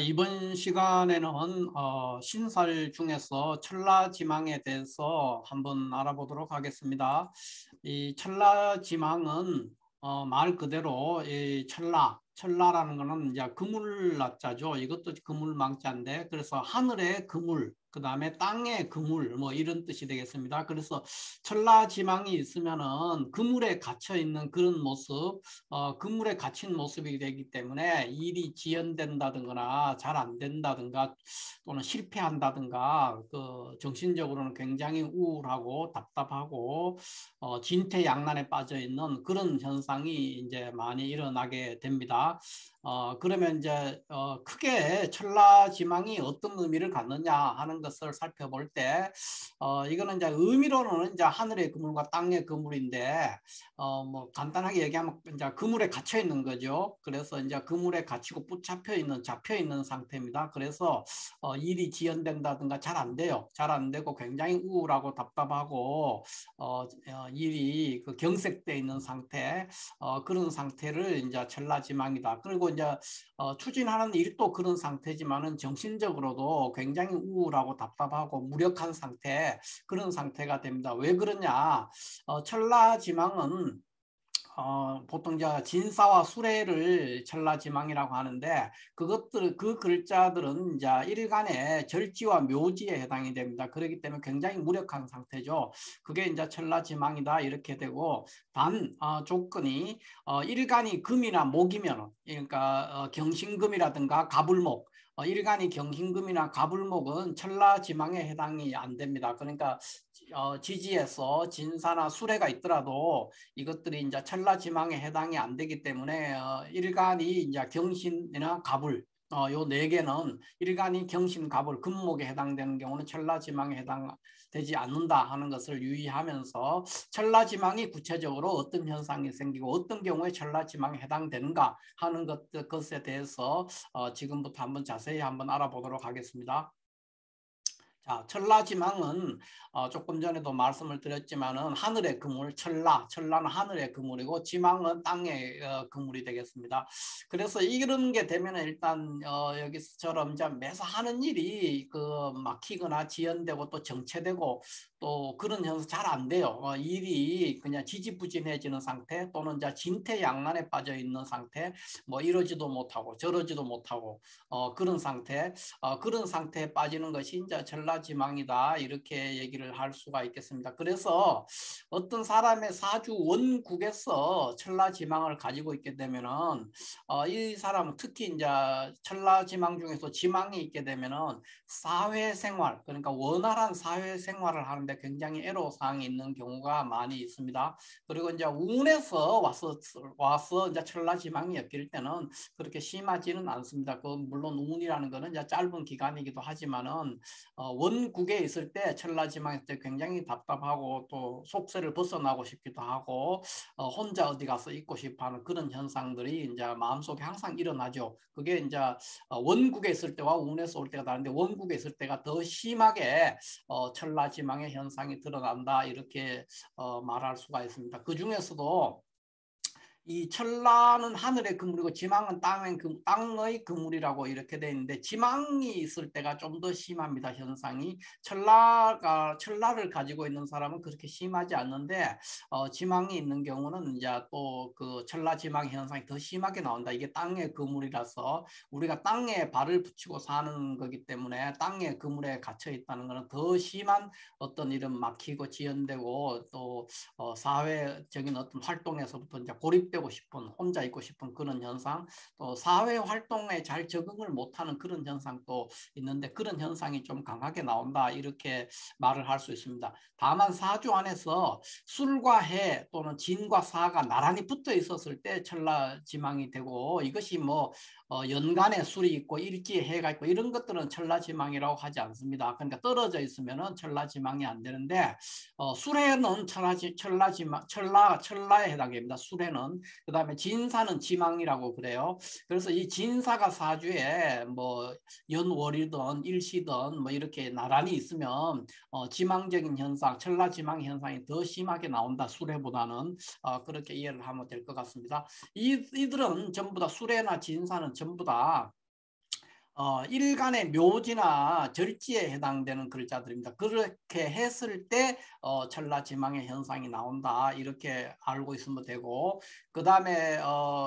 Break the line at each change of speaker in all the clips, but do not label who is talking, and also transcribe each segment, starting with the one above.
이번 시간에는 신살 중에서 천라지망에 대해서 한번 알아보도록 하겠습니다. 이 천라지망은 말 그대로 이 천라라는 거는 이제 그물라자죠. 이것도 그물망자인데, 그래서 하늘의 그물, 그 다음에 땅의 그물, 뭐 이런 뜻이 되겠습니다. 그래서 천라지망이 있으면은 그물에 갇혀 있는 그런 모습, 그물에 갇힌 모습이 되기 때문에 일이 지연된다든가 잘 안 된다든가 또는 실패한다든가 정신적으로는 굉장히 우울하고 답답하고 진퇴양난에 빠져 있는 그런 현상이 이제 많이 일어나게 됩니다. 그러면 이제 크게 천라지망이 어떤 의미를 갖느냐 하는 것을 살펴볼 때 이거는 이제 의미로는 이제 하늘의 그물과 땅의 그물인데 뭐 간단하게 얘기하면 이제 그물에 갇혀 있는 거죠. 그래서 이제 그물에 갇히고 잡혀 있는 상태입니다. 그래서 일이 지연된다든가 잘 안 돼요. 잘 안 되고 굉장히 우울하고 답답하고 일이 경색돼 있는 상태, 그런 상태를 이제 천라지망이다. 그리고 이제 추진하는 일도 그런 상태지만은 정신적으로도 굉장히 우울하고 답답하고 무력한 상태, 그런 상태가 됩니다. 왜 그러냐? 천라지망은 보통 이제 진사와 수레를 천라지망이라고 하는데, 그 글자들은 이제 일간의 절지와 묘지에 해당이 됩니다. 그렇기 때문에 굉장히 무력한 상태죠. 그게 이제 천라지망이다 이렇게 되고, 조건이 일간이 금이나 목이면, 그러니까 경신금이라든가 가불목, 일간이 경신금이나 가불목은 천라지망에 해당이 안 됩니다. 그러니까 지지에서 진사나 수레가 있더라도 이것들이 이제 천라지망에 해당이 안 되기 때문에 일간이 이제 경신이나 갑을, 요 네 개는 일간이 경신 갑을 금목에 해당되는 경우는 천라지망에 해당되지 않는다 하는 것을 유의하면서 천라지망이 구체적으로 어떤 현상이 생기고 어떤 경우에 천라지망에 해당되는가 하는 것에 대해서 지금부터 한번 자세히 한번 알아보도록 하겠습니다. 자, 천라지망은 조금 전에도 말씀을 드렸지만은 하늘의 그물, 천라는 하늘의 그물이고 지망은 땅의 그물이 되겠습니다. 그래서 이런 게 되면 일단 여기서처럼 이제 매사 하는 일이 막히거나 지연되고 또 정체되고 또 그런 현상 잘 안 돼요. 일이 그냥 지지부진해지는 상태 또는 이제 진퇴양난에 빠져 있는 상태, 뭐 이러지도 못하고 저러지도 못하고 그런 상태. 그런 상태에 빠지는 것이 이제 천라지망이다 이렇게 얘기를 할 수가 있겠습니다. 그래서 어떤 사람의 사주 원국에서 천라지망을 가지고 있게 되면은 이 사람은 특히 이제 천라지망 중에서 지망이 있게 되면은 사회생활, 그러니까 원활한 사회생활을 하는데 굉장히 애로사항이 있는 경우가 많이 있습니다. 그리고 이제 운에서 와서 이제 천라지망이 엮일 때는 그렇게 심하지는 않습니다. 물론 운이라는 거는 이제 짧은 기간이기도 하지만은 원국에 있을 때 천라지망일 때 굉장히 답답하고 또 속세를 벗어나고 싶기도 하고 혼자 어디 가서 있고 싶어하는 그런 현상들이 이제 마음속에 항상 일어나죠. 그게 이제 원국에 있을 때와 운에서 올 때가 다른데 원국에 있을 때가 더 심하게 천라지망의 현상이 드러난다 이렇게 말할 수가 있습니다. 그 중에서도 이 천라는 하늘의 그물이고 지망은 땅의 그물이라고 이렇게 돼 있는데 지망이 있을 때가 좀 더 심합니다. 현상이 천라를 가지고 있는 사람은 그렇게 심하지 않는데 지망이 있는 경우는 이제 또 그 천라 지망 현상이 더 심하게 나온다. 이게 땅의 그물이라서 우리가 땅에 발을 붙이고 사는 거기 때문에 땅의 그물에 갇혀 있다는 것은 더 심한 어떤 이런 막히고 지연되고 또 사회적인 어떤 활동에서부터 이제 고립되고 싶은, 혼자 있고 싶은 그런 현상, 또 사회 활동에 잘 적응을 못하는 그런 현상도 있는데 그런 현상이 좀 강하게 나온다 이렇게 말을 할 수 있습니다. 다만 사주 안에서 술과 해 또는 진과 사가 나란히 붙어 있었을 때 천라지망이 되고 이것이 뭐 연간에 술이 있고 일지에 해가 있고 이런 것들은 천라지망이라고 하지 않습니다. 그러니까 떨어져 있으면은 천라지망이 안 되는데 술해는 천라에 해당됩니다. 술해는. 그 다음에 진사는 지망이라고 그래요. 그래서 이 진사가 사주에 뭐 연월이든 일시든 뭐 이렇게 나란히 있으면 지망적인 현상, 천라지망 현상이 더 심하게 나온다. 술해보다는 그렇게 이해를 하면 될 것 같습니다. 이들은 전부 다 술해나 진사는 전부 다 일간의 묘지나 절지에 해당되는 글자들입니다. 그렇게 했을 때 천라지망의 현상이 나온다. 이렇게 알고 있으면 되고, 그 다음에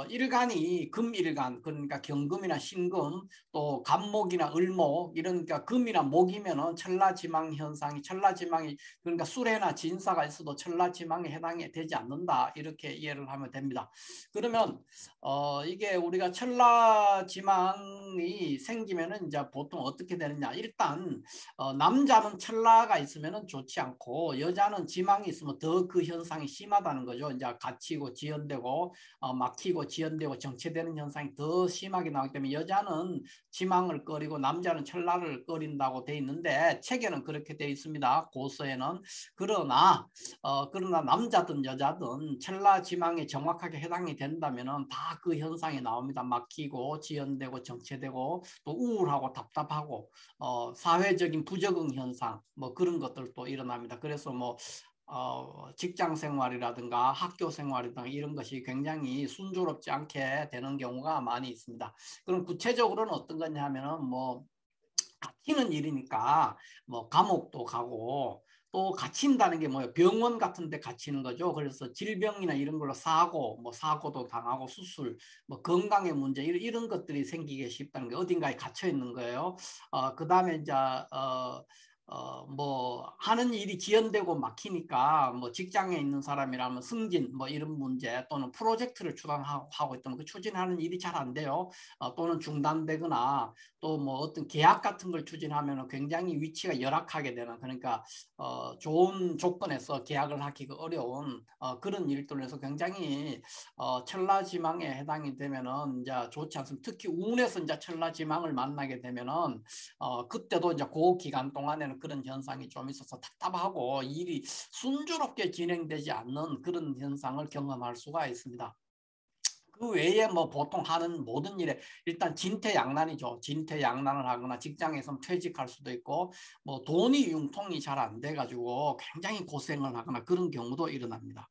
일간이 금일간, 그러니까 경금이나 신금, 또 간목이나 을목, 이러니까 금이나 목이면은 천라지망 현상이, 천라지망이 그러니까 수레나 진사가 있어도 천라지망에 해당이 되지 않는다. 이렇게 이해를 하면 됩니다. 그러면 이게 우리가 천라지망이 생기면은 이제 보통 어떻게 되느냐? 일단 남자는 천라가 있으면은 좋지 않고 여자는 지망이 있으면 더 그 현상이 심하다는 거죠. 이제 갇히고 지연되고 막히고 지연되고 정체되는 현상이 더 심하게 나오기 때문에 여자는 지망을 꺼리고 남자는 천라를 꺼린다고 돼 있는데 책에는 그렇게 돼 있습니다. 고서에는. 그러나 남자든 여자든 천라지망에 정확하게 해당이 된다면은 다 그 현상이 나옵니다. 막히고 지연되고 정체되고 또 우울하고 답답하고 사회적인 부적응 현상 뭐 그런 것들도 일어납니다. 그래서 뭐 직장 생활이라든가 학교 생활이라든가 이런 것이 굉장히 순조롭지 않게 되는 경우가 많이 있습니다. 그럼 구체적으로는 어떤 거냐 하면은 뭐 갇히는 일이니까 뭐 감옥도 가고 또 갇힌다는 게 뭐예요? 병원 같은 데 갇히는 거죠. 그래서 질병이나 이런 걸로 뭐 사고도 당하고 수술, 뭐 건강의 문제 이런 것들이 생기기 쉽다는 게 어딘가에 갇혀 있는 거예요. 그다음에 이제 뭐 하는 일이 지연되고 막히니까 뭐 직장에 있는 사람이라면 승진 뭐 이런 문제 또는 프로젝트를 추진하고 있다면 그 추진하는 일이 잘 안 돼요. 또는 중단되거나 또 뭐 어떤 계약 같은 걸 추진하면 굉장히 위치가 열악하게 되는 그러니까 좋은 조건에서 계약을 하기가 어려운 그런 일들에서 굉장히 천라지망에 해당이 되면은 이제 좋지 않습니다. 특히 운에서 이제 천라지망을 만나게 되면은 그때도 이제 그 기간 동안에는 그런 현상이 좀 있어서 답답하고 일이 순조롭게 진행되지 않는 그런 현상을 경험할 수가 있습니다. 그 외에 뭐 보통 하는 모든 일에 일단 진퇴양난이죠. 진퇴양난을 하거나 직장에서 퇴직할 수도 있고 뭐 돈이 융통이 잘 안 돼가지고 굉장히 고생을 하거나 그런 경우도 일어납니다.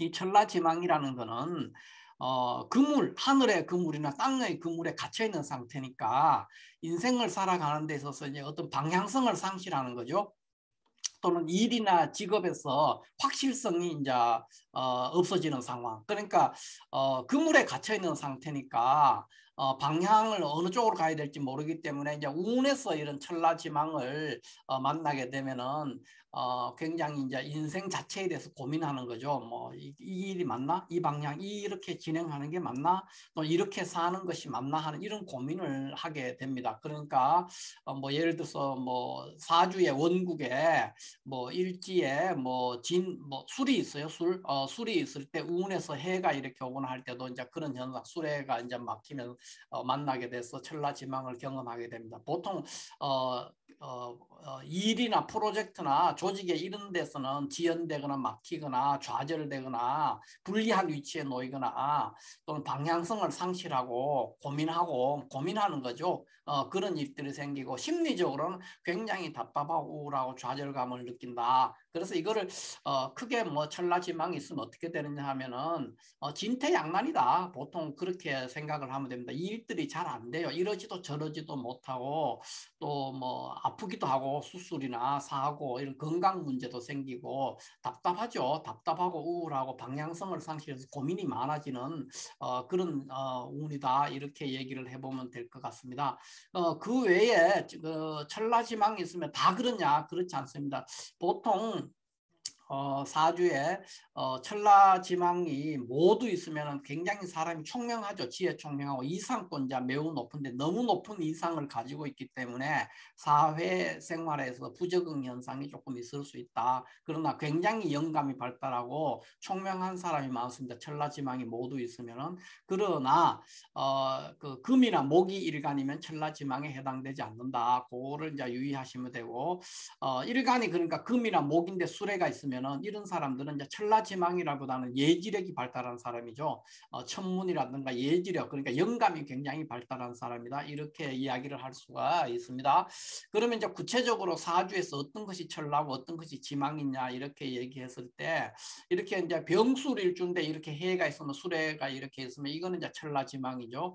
이 천라지망이라는 거는 하늘의 그물이나 땅의 그물에 갇혀 있는 상태니까 인생을 살아가는 데 있어서 이제 어떤 방향성을 상실하는 거죠. 또는 일이나 직업에서 확실성이 이제 없어지는 상황. 그러니까 그물에 갇혀 있는 상태니까 방향을 어느 쪽으로 가야 될지 모르기 때문에 이제 운에서 이런 천라지망을 만나게 되면은 굉장히 이제 인생 자체에 대해서 고민하는 거죠. 뭐 이 일이 맞나? 이 방향 이렇게 진행하는 게 맞나? 또 이렇게 사는 것이 맞나 하는 이런 고민을 하게 됩니다. 그러니까 뭐 예를 들어서 뭐 사주의 원국에 뭐 일지에 뭐 술이 있어요. 술이 있을 때 운에서 해가 이렇게 오거나 할 때도 이제 그런 현상 술해가 이제 막히면 만나게 돼서 천라지망을 경험하게 됩니다. 보통 일이나 프로젝트나 조직에 이런 데서는 지연되거나 막히거나 좌절되거나 불리한 위치에 놓이거나 또는 방향성을 상실하고 고민하는 거죠. 그런 일들이 생기고 심리적으로는 굉장히 답답하고 우울하고 좌절감을 느낀다. 그래서 이거를 크게 뭐 천라지망이 있으면 어떻게 되느냐 하면은 진퇴양난이다. 보통 그렇게 생각을 하면 됩니다. 이 일들이 잘 안 돼요. 이러지도 저러지도 못하고 또 뭐 아프기도 하고 수술이나 사고 이런 건강 문제도 생기고 답답하죠. 답답하고 우울하고 방향성을 상실해서 고민이 많아지는 그런 운이다. 이렇게 얘기를 해보면 될 것 같습니다. 그 외에 천라지망이 있으면 다 그러냐? 그렇지 않습니다. 보통 사주에 천라지망이 모두 있으면 굉장히 사람이 총명하죠. 지혜 총명하고 이상권자 매우 높은데 너무 높은 이상을 가지고 있기 때문에 사회생활에서 부적응 현상이 조금 있을 수 있다. 그러나 굉장히 영감이 발달하고 총명한 사람이 많습니다. 천라지망이 모두 있으면은. 그러나 그 금이나 목이 일간이면 천라지망에 해당되지 않는다. 그거를 이제 유의하시면 되고 일간이 그러니까 금이나 목인데 수레가 있으면 그러면은 이런 사람들은 이제 천라지망이라보다는 예지력이 발달한 사람이죠. 천문이라든가 예지력, 그러니까 영감이 굉장히 발달한 사람이다. 이렇게 이야기를 할 수가 있습니다. 그러면 이제 구체적으로 사주에서 어떤 것이 천라고 어떤 것이 지망이냐 이렇게 얘기했을 때 이렇게 이제 병술일주인데 이렇게 해가 있으면 수레가 이렇게 있으면 이거는 이제 천라지망이죠.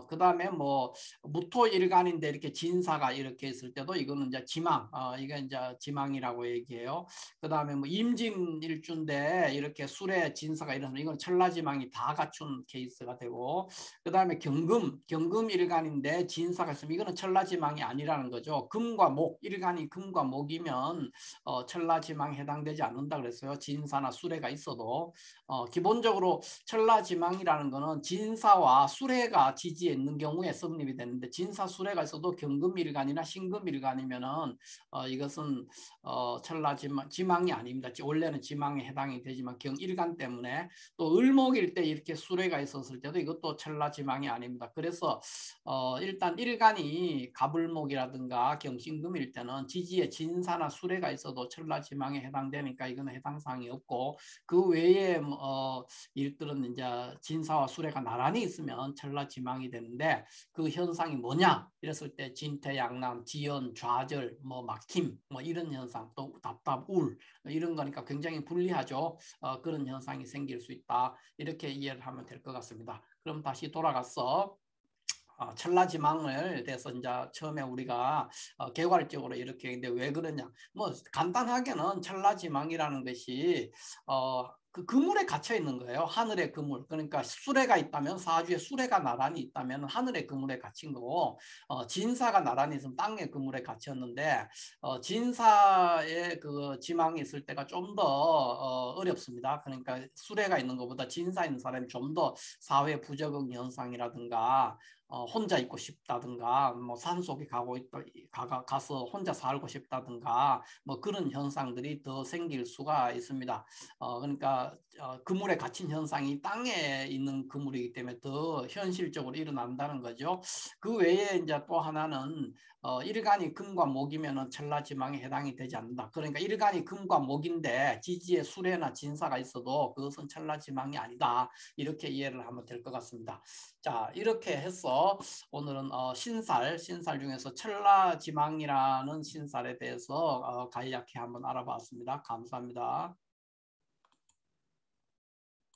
그 다음에 뭐 무토일간인데 이렇게 진사가 이렇게 있을 때도 이거는 이제 지망, 이게 이제 지망이라고 얘기해요. 그 다음에 뭐 임진일주인데 이렇게 술에 진사가 이러면 이건 천라지망이 다 갖춘 케이스가 되고, 그 다음에 경금일간인데 진사가 있으면 이거는 천라지망이 아니라는 거죠. 금과 목, 일간이 금과 목이면 천라지망에 해당되지 않는다 그랬어요. 진사나 수레가 있어도. 기본적으로 천라지망이라는 거는 진사와 수레가 지지에 있는 경우에 성립이 되는데, 진사 수레가 있어도 경금일간이나 신금일간이면은 이것은 천라지망이 아닙니다. 원래는 지망에 해당이 되지만 경일간 때문에, 또 을목일 때 이렇게 수레가 있었을 때도 이것도 천라지망이 아닙니다. 그래서 일단 일간이 갑을목이라든가 경신금일 때는 지지에 진사나 수레가 있어도 천라지망에 해당되니까 이거는 해당 사항이 없고, 그 외에 일들은 이제 진사와 수레가 나란히 있으면 천라지망이 되는데, 그 현상이 뭐냐 이랬을 때 진퇴양난, 지연, 좌절, 뭐 막힘, 뭐 이런 현상, 또 답답, 울 이런 거니까 굉장히 불리하죠. 그런 현상이 생길 수 있다. 이렇게 이해를 하면 될 것 같습니다. 그럼 다시 돌아가서 천라지망을 대해서 이제 처음에 우리가 개괄적으로 이렇게 했는데 왜 그러냐, 뭐 간단하게는 천라지망이라는 것이 그 그물에 갇혀 있는 거예요. 하늘의 그물. 그러니까 수레가 있다면, 사주에 수레가 나란히 있다면 하늘의 그물에 갇힌 거고, 진사가 나란히 있으면 땅의 그물에 갇혔는데, 진사의 그 지망이 있을 때가 좀 더 어렵습니다. 그러니까 수레가 있는 것보다 진사 있는 사람이 좀 더 사회 부적응 현상이라든가 혼자 있고 싶다든가, 뭐 산속에 가서 혼자 살고 싶다든가, 뭐 그런 현상들이 더 생길 수가 있습니다. 그러니까 그물에 갇힌 현상이 땅에 있는 그물이기 때문에 더 현실적으로 일어난다는 거죠. 그 외에 이제 또 하나는 일간이 금과 목이면은 천라지망에 해당이 되지 않는다. 그러니까 일간이 금과 목인데 지지에 수레나 진사가 있어도 그것은 천라지망이 아니다. 이렇게 이해를 하면 될 것 같습니다. 자, 이렇게 해서 오늘은 신살 중에서 천라지망이라는 신살에 대해서 간략히 한번 알아봤습니다. 감사합니다.